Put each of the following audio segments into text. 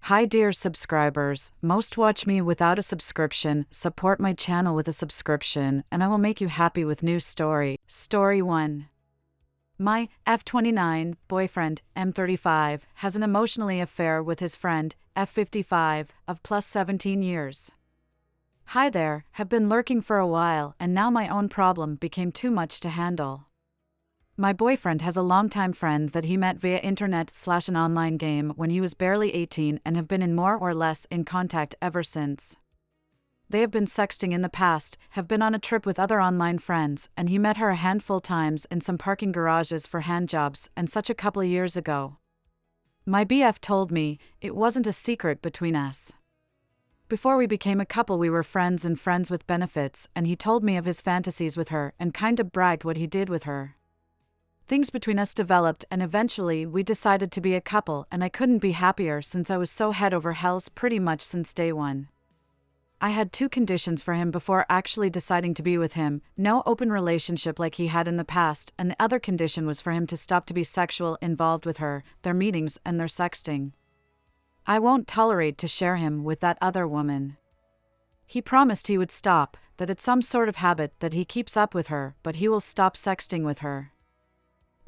Hi dear subscribers, most watch me without a subscription, support my channel with a subscription, and I will make you happy with new story. Story 1. My F29 boyfriend, M35, has an emotionally affair with his friend, F55, of plus 17 years. Hi there, have been lurking for a while and now my own problem became too much to handle. My boyfriend has a longtime friend that he met via internet/an online game when he was barely 18 and have been in more or less in contact ever since. They have been sexting in the past, have been on a trip with other online friends, and he met her a handful times in some parking garages for handjobs and such a couple of years ago. My BF told me it wasn't a secret between us. Before we became a couple we were friends and friends with benefits, and he told me of his fantasies with her and kinda bragged what he did with her. Things between us developed and eventually we decided to be a couple, and I couldn't be happier since I was so head over heels pretty much since day one. I had two conditions for him before actually deciding to be with him: no open relationship like he had in the past, and the other condition was for him to stop to be sexual involved with her, their meetings and their sexting. I won't tolerate to share him with that other woman. He promised he would stop, that it's some sort of habit that he keeps up with her, but he will stop sexting with her.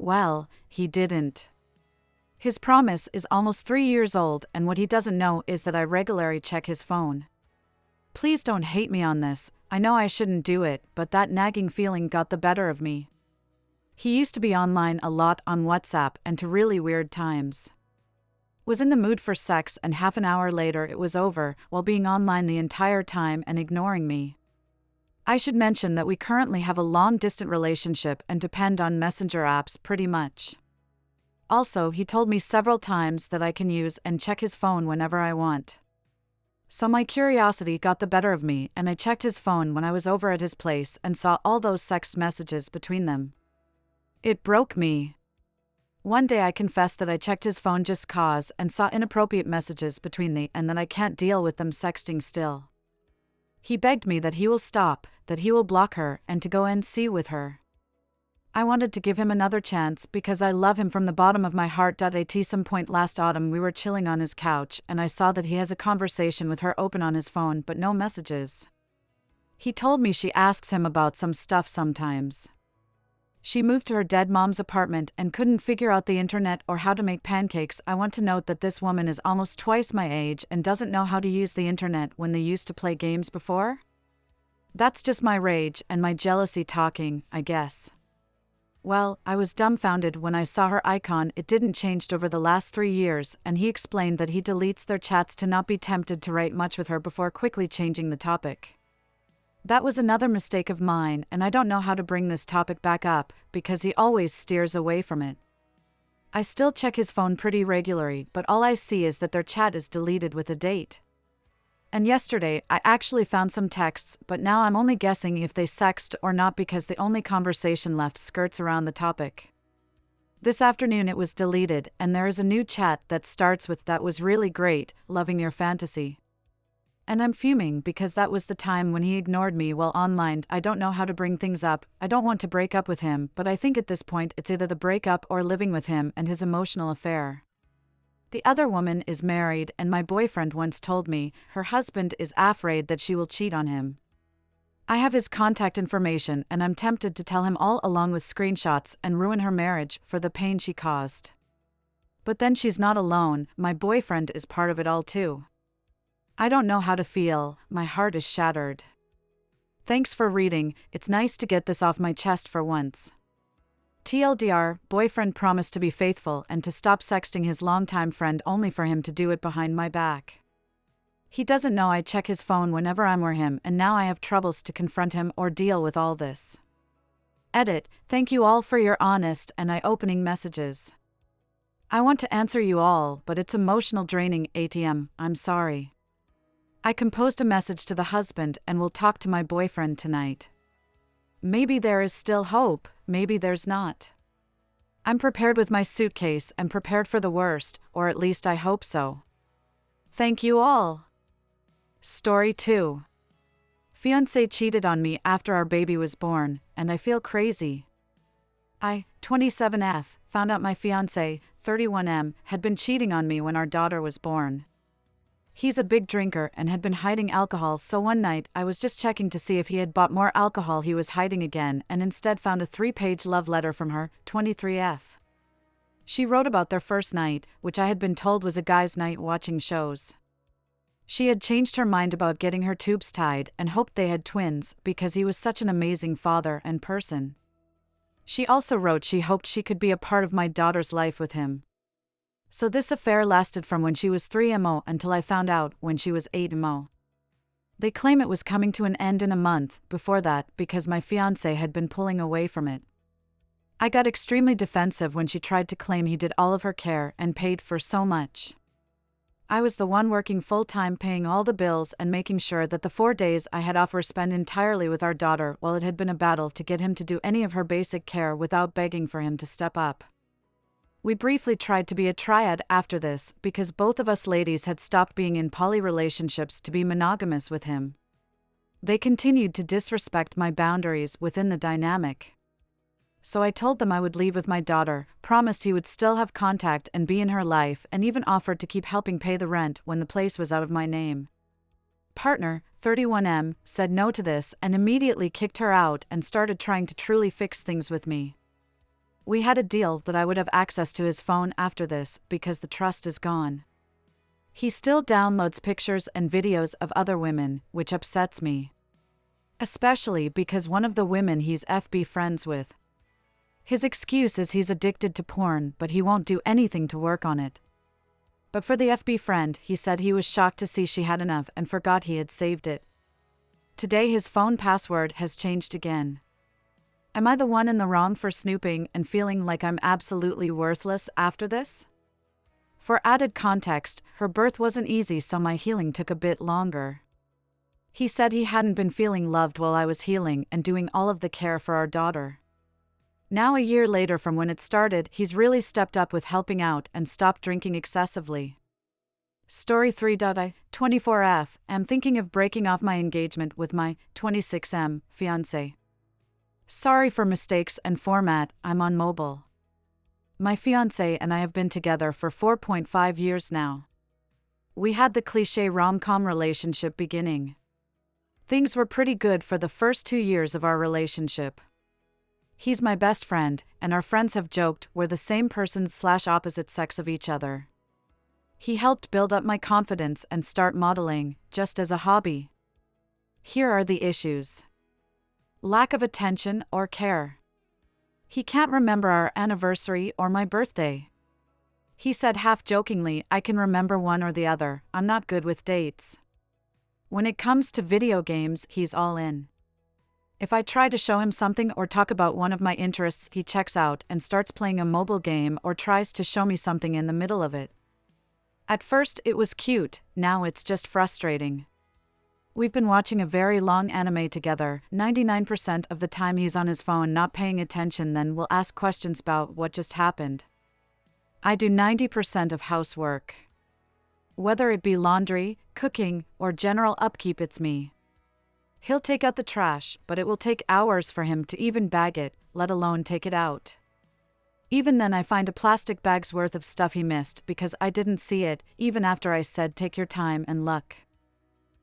Well, he didn't. His promise is almost 3 years old, and what he doesn't know is that I regularly check his phone. Please don't hate me on this, I know I shouldn't do it, but that nagging feeling got the better of me. He used to be online a lot on WhatsApp and to really weird times. Was in the mood for sex and half an hour later it was over, while being online the entire time and ignoring me. I should mention that we currently have a long-distance relationship and depend on messenger apps pretty much. Also, he told me several times that I can use and check his phone whenever I want. So my curiosity got the better of me, and I checked his phone when I was over at his place and saw all those sext messages between them. It broke me. One day I confessed that I checked his phone just cause and saw inappropriate messages between them and that I can't deal with them sexting still. He begged me that he will stop, that he will block her, and to go and see with her. I wanted to give him another chance because I love him from the bottom of my heart. At some point last autumn we were chilling on his couch and I saw that he has a conversation with her open on his phone but no messages. He told me she asks him about some stuff sometimes. She moved to her dead mom's apartment and couldn't figure out the internet or how to make pancakes. I want to note that this woman is almost twice my age and doesn't know how to use the internet when they used to play games before. That's just my rage and my jealousy talking, I guess. Well, I was dumbfounded when I saw her icon. It didn't change over the last 3 years, and he explained that he deletes their chats to not be tempted to write much with her before quickly changing the topic. That was another mistake of mine, and I don't know how to bring this topic back up, because he always steers away from it. I still check his phone pretty regularly, but all I see is that their chat is deleted with a date. And yesterday, I actually found some texts, but now I'm only guessing if they sexted or not because the only conversation left skirts around the topic. This afternoon it was deleted, and there is a new chat that starts with "That was really great, loving your fantasy." And I'm fuming because that was the time when he ignored me while online. I don't know how to bring things up. I don't want to break up with him, but I think at this point it's either the breakup or living with him and his emotional affair. The other woman is married, and my boyfriend once told me her husband is afraid that she will cheat on him. I have his contact information and I'm tempted to tell him all along with screenshots and ruin her marriage for the pain she caused. But then she's not alone, my boyfriend is part of it all too. I don't know how to feel, my heart is shattered. Thanks for reading, it's nice to get this off my chest for once. TLDR, boyfriend promised to be faithful and to stop sexting his longtime friend only for him to do it behind my back. He doesn't know I check his phone whenever I'm with him, and now I have troubles to confront him or deal with all this. Edit, thank you all for your honest and eye-opening messages. I want to answer you all, but it's emotional draining. ATM, I'm sorry. I composed a message to the husband and will talk to my boyfriend tonight. Maybe there is still hope, maybe there's not. I'm prepared with my suitcase and prepared for the worst, or at least I hope so. Thank you all. Story 2. Fiancé cheated on me after our baby was born, and I feel crazy. I, 27F, found out my fiancé, 31M, had been cheating on me when our daughter was born. He's a big drinker and had been hiding alcohol, so one night I was just checking to see if he had bought more alcohol he was hiding again, and instead found a 3-page love letter from her, 23F. She wrote about their first night, which I had been told was a guy's night watching shows. She had changed her mind about getting her tubes tied and hoped they had twins because he was such an amazing father and person. She also wrote she hoped she could be a part of my daughter's life with him. So this affair lasted from when she was 3mo until I found out when she was 8mo. They claim it was coming to an end in a month before that because my fiancé had been pulling away from it. I got extremely defensive when she tried to claim he did all of her care and paid for so much. I was the one working full-time, paying all the bills and making sure that the 4 days I had off were spent entirely with our daughter, while it had been a battle to get him to do any of her basic care without begging for him to step up. We briefly tried to be a triad after this because both of us ladies had stopped being in poly relationships to be monogamous with him. They continued to disrespect my boundaries within the dynamic. So I told them I would leave with my daughter, promised he would still have contact and be in her life, and even offered to keep helping pay the rent when the place was out of my name. Partner, 31M, said no to this and immediately kicked her out and started trying to truly fix things with me. We had a deal that I would have access to his phone after this because the trust is gone. He still downloads pictures and videos of other women, which upsets me. Especially because one of the women he's FB friends with. His excuse is he's addicted to porn, but he won't do anything to work on it. But for the FB friend, he said he was shocked to see she had enough and forgot he had saved it. Today his phone password has changed again. Am I the one in the wrong for snooping and feeling like I'm absolutely worthless after this? For added context, her birth wasn't easy, so my healing took a bit longer. He said he hadn't been feeling loved while I was healing and doing all of the care for our daughter. Now a year later from when it started, he's really stepped up with helping out and stopped drinking excessively. Story 3. I, 24F, am thinking of breaking off my engagement with my 26M fiancé. Sorry for mistakes and format, I'm on mobile. My fiancé and I have been together for 4.5 years now. We had the cliché rom-com relationship beginning. Things were pretty good for the first 2 years of our relationship. He's my best friend, and our friends have joked we're the same person/opposite sex of each other. He helped build up my confidence and start modeling, just as a hobby. Here are the issues. Lack of attention or care. He can't remember our anniversary or my birthday. He said half-jokingly, I can remember one or the other, I'm not good with dates. When it comes to video games, he's all in. If I try to show him something or talk about one of my interests, he checks out and starts playing a mobile game or tries to show me something in the middle of it. At first it was cute, now it's just frustrating. We've been watching a very long anime together, 99% of the time he's on his phone not paying attention, then we'll ask questions about what just happened. I do 90% of housework. Whether it be laundry, cooking, or general upkeep, it's me. He'll take out the trash, but it will take hours for him to even bag it, let alone take it out. Even then I find a plastic bag's worth of stuff he missed because I didn't see it, even after I said take your time and look.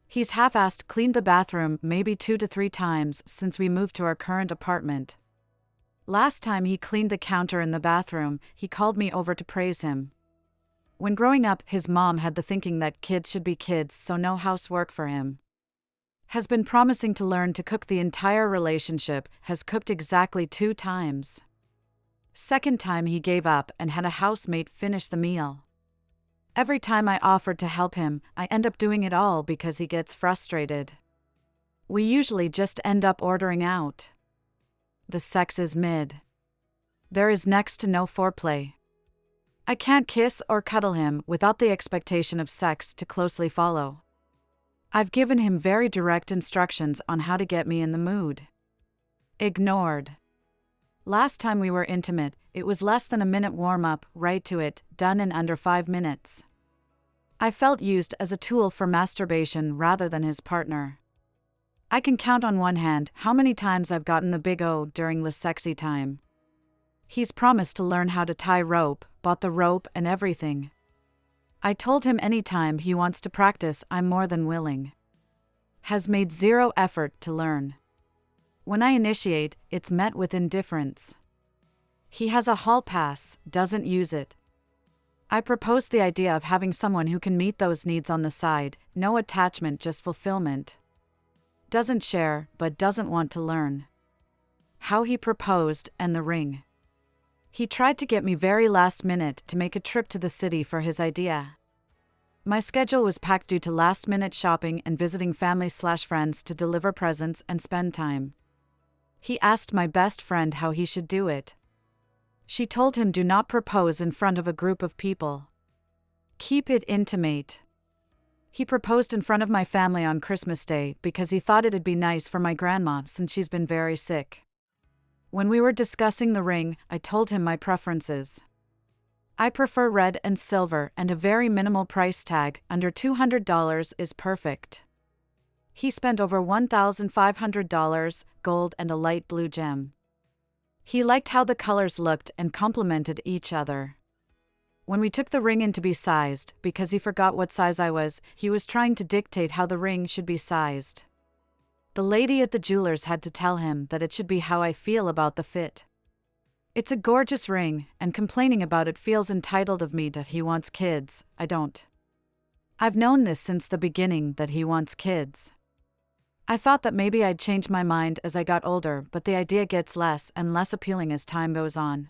He's half-assed cleaned the bathroom maybe 2 to 3 times since we moved to our current apartment. Last time he cleaned the counter in the bathroom, he called me over to praise him. When growing up, his mom had the thinking that kids should be kids, so no housework for him. Has been promising to learn to cook the entire relationship, has cooked exactly 2 times. Second time he gave up and had a housemate finish the meal. Every time I offered to help him, I end up doing it all because he gets frustrated. We usually just end up ordering out. The sex is mid. There is next to no foreplay. I can't kiss or cuddle him without the expectation of sex to closely follow. I've given him very direct instructions on how to get me in the mood. Ignored. Last time we were intimate, it was less than a minute warm-up, right to it, done in under 5 minutes. I felt used as a tool for masturbation rather than his partner. I can count on one hand how many times I've gotten the big O during the sexy time. He's promised to learn how to tie rope, bought the rope and everything. I told him anytime he wants to practice, I'm more than willing. Has made zero effort to learn. When I initiate, it's met with indifference. He has a hall pass, doesn't use it. I proposed the idea of having someone who can meet those needs on the side, no attachment, just fulfillment. Doesn't share, but doesn't want to learn. How he proposed, and the ring. He tried to get me very last minute to make a trip to the city for his idea. My schedule was packed due to last minute shopping and visiting family/friends to deliver presents and spend time. He asked my best friend how he should do it. She told him, do not propose in front of a group of people. Keep it intimate. He proposed in front of my family on Christmas Day because he thought it'd be nice for my grandma since she's been very sick. When we were discussing the ring, I told him my preferences. I prefer red and silver, and a very minimal price tag, under $200 is perfect. He spent over $1,500, gold and a light blue gem. He liked how the colors looked and complemented each other. When we took the ring in to be sized, because he forgot what size I was, he was trying to dictate how the ring should be sized. The lady at the jeweler's had to tell him that it should be how I feel about the fit. It's a gorgeous ring, and complaining about it feels entitled of me that he wants kids. I don't. I've known this since the beginning, that he wants kids. I thought that maybe I'd change my mind as I got older, but the idea gets less and less appealing as time goes on.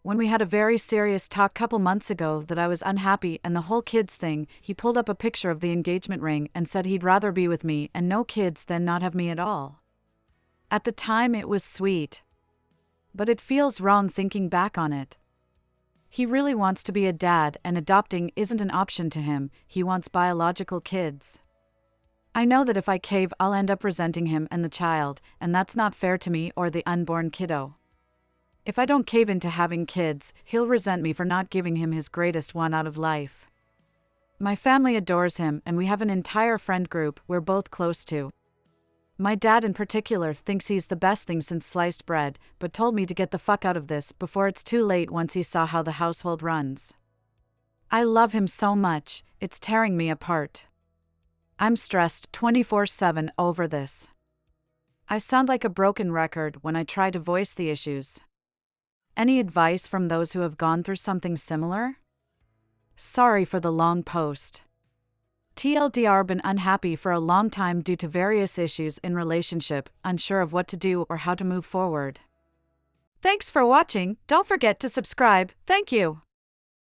When we had a very serious talk a couple months ago that I was unhappy and the whole kids thing, he pulled up a picture of the engagement ring and said he'd rather be with me and no kids than not have me at all. At the time it was sweet. But it feels wrong thinking back on it. He really wants to be a dad, and adopting isn't an option to him. He wants biological kids. I know that if I cave, I'll end up resenting him and the child, and that's not fair to me or the unborn kiddo. If I don't cave into having kids, he'll resent me for not giving him his greatest one out of life. My family adores him, and we have an entire friend group we're both close to. My dad in particular thinks he's the best thing since sliced bread, but told me to get the fuck out of this before it's too late once he saw how the household runs. I love him so much, it's tearing me apart. I'm stressed 24/7 over this. I sound like a broken record when I try to voice the issues. Any advice from those who have gone through something similar? Sorry for the long post. TLDR, been unhappy for a long time due to various issues in relationship, unsure of what to do or how to move forward. Thanks for watching. Don't forget to subscribe. Thank you.